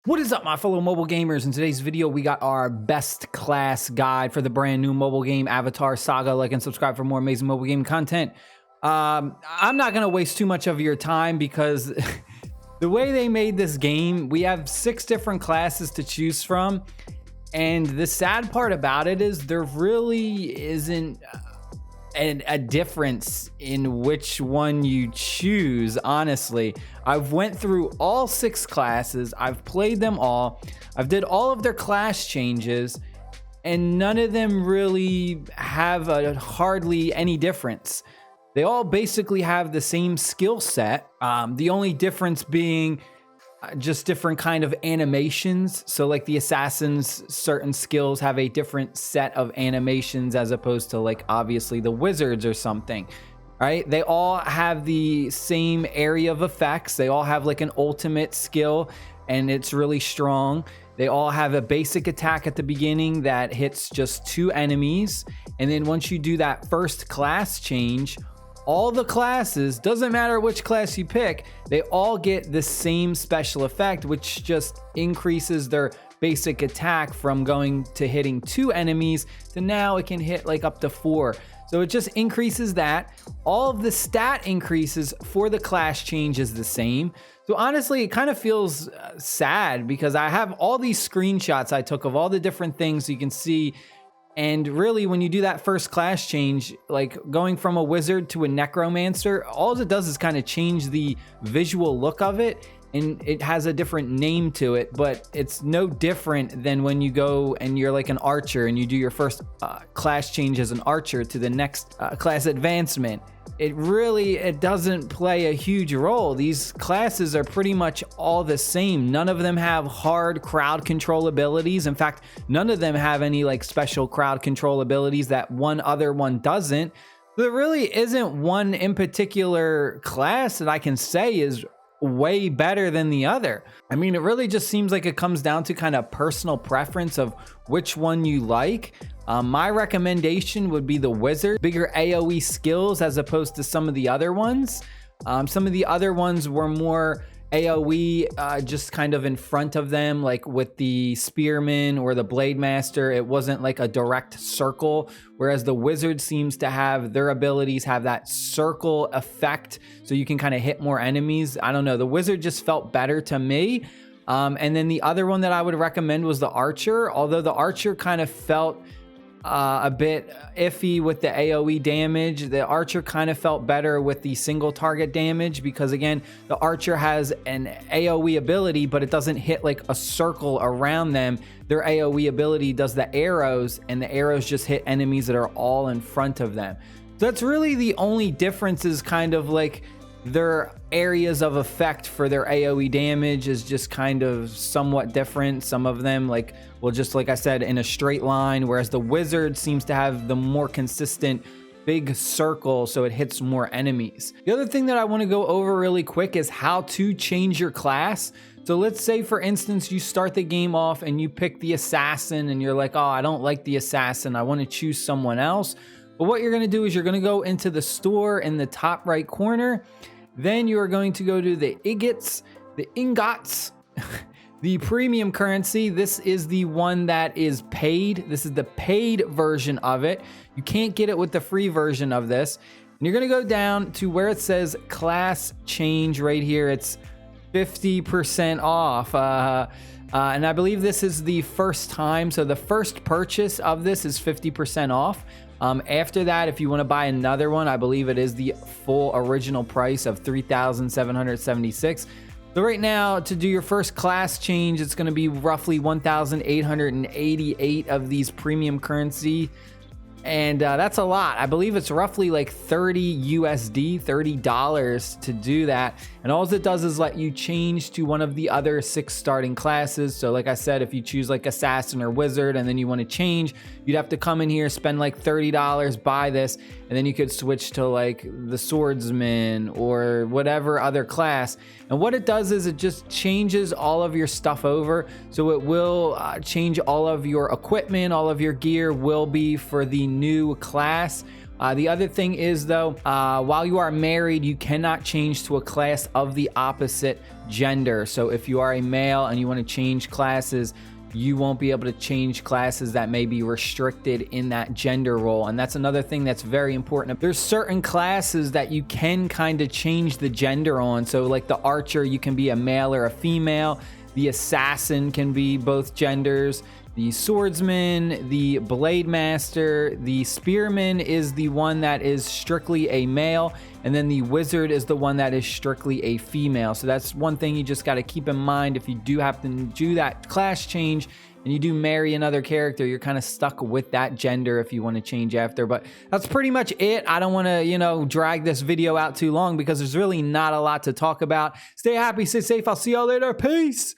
What is up, my fellow mobile gamers? In today's video, we got our best class guide for the brand new mobile game Avatar Saga. Like and subscribe for more amazing mobile game content. I'm not going to waste too much of your time because the way they made this game, we have 6 different classes to choose from. And the sad part about it is there really isn't a difference in which one you choose. Honestly, I've went through all 6 classes, I've played them all, I've did all of their class changes, and none of them really have hardly any difference. They all basically have the same skill set, the only difference being just different kind of animations. So like the assassins, certain skills have a different set of animations as opposed to like obviously the wizards or something, right? They all have the same area of effects. They all have like an ultimate skill and it's really strong. They all have a basic attack at the beginning that hits just 2 enemies. And then once you do that first class change, all the classes, doesn't matter which class you pick, they all get the same special effect, which just increases their basic attack from going to hitting 2 enemies to now it can hit like up to 4. So it just increases that. All of the stat increases for the class change is the same. So honestly, it kind of feels sad because I have all these screenshots I took of all the different things you can see. And really, when you do that first class change, like going from a wizard to a necromancer, all it does is kind of change the visual look of it. And it has a different name to it, but it's no different than when you go and you're like an archer and you do your first class change as an archer to the next class advancement. It doesn't play a huge role. These classes are pretty much all the same. None of them have hard crowd control abilities. In fact, none of them have any like special crowd control abilities that one other one doesn't. There really isn't one in particular class that I can say is way better than the other. I mean, it really just seems like it comes down to kind of personal preference of which one you like. My recommendation would be the wizard, bigger AoE skills as opposed to some of the other ones. Some of the other ones were more AoE just kind of in front of them, like with the spearman or the blade master. It wasn't like a direct circle, whereas the wizard seems to have their abilities have that circle effect, so you can kind of hit more enemies. I don't know, the wizard just felt better to me. And then the other one that I would recommend was the archer, although the archer kind of felt a bit iffy with the AoE damage. The archer kind of felt better with the single target damage because again, the archer has an AoE ability, but it doesn't hit like a circle around them. Their AoE ability does the arrows, and the arrows just hit enemies that are all in front of them. So that's really the only difference, is kind of like their areas of effect for their AoE damage is just kind of somewhat different. Some of them like will just, like I said, in a straight line, whereas the wizard seems to have the more consistent big circle, so it hits more enemies. The other thing that I want to go over really quick is how to change your class. So let's say, for instance, you start the game off and you pick the assassin and you're like, oh, I don't like the assassin, I want to choose someone else. But what you're going to do is you're going to go into the store in the top right corner. Then you are going to go to the ingots, the premium currency. This is the one that is paid. This is the paid version of it. You can't get it with the free version of this. And you're going to go down to where it says class change right here. It's 50% off. And I believe this is the first time. So the first purchase of this is 50% off. After that, if you want to buy another one, I believe it is the full original price of $3,776. So right now, to do your first class change, it's going to be roughly 1,888 of these premium currency. And that's a lot. I believe it's roughly like 30 USD, $30 to do that. And all it does is let you change to one of the other 6 starting classes. So like I said, if you choose like assassin or wizard and then you want to change, you'd have to come in here, spend like $30, buy this, and then you could switch to like the swordsman or whatever other class. And what it does is it just changes all of your stuff over. So it will change all of your equipment, all of your gear will be for the new class. The other thing is, though, while you are married, you cannot change to a class of the opposite gender. So if you are a male and you want to change classes, you won't be able to change classes that may be restricted in that gender role. And that's another thing that's very important. There's certain classes that you can kind of change the gender on. So like the archer, you can be a male or a female. The assassin can be both genders. The swordsman, the blade master, the spearman is the one that is strictly a male, and then the wizard is the one that is strictly a female. So that's one thing you just got to keep in mind. If you do have to do that class change and you do marry another character, you're kind of stuck with that gender if you want to change after. But that's pretty much it. I don't want to, drag this video out too long because there's really not a lot to talk about. Stay happy, stay safe. I'll see y'all later. Peace.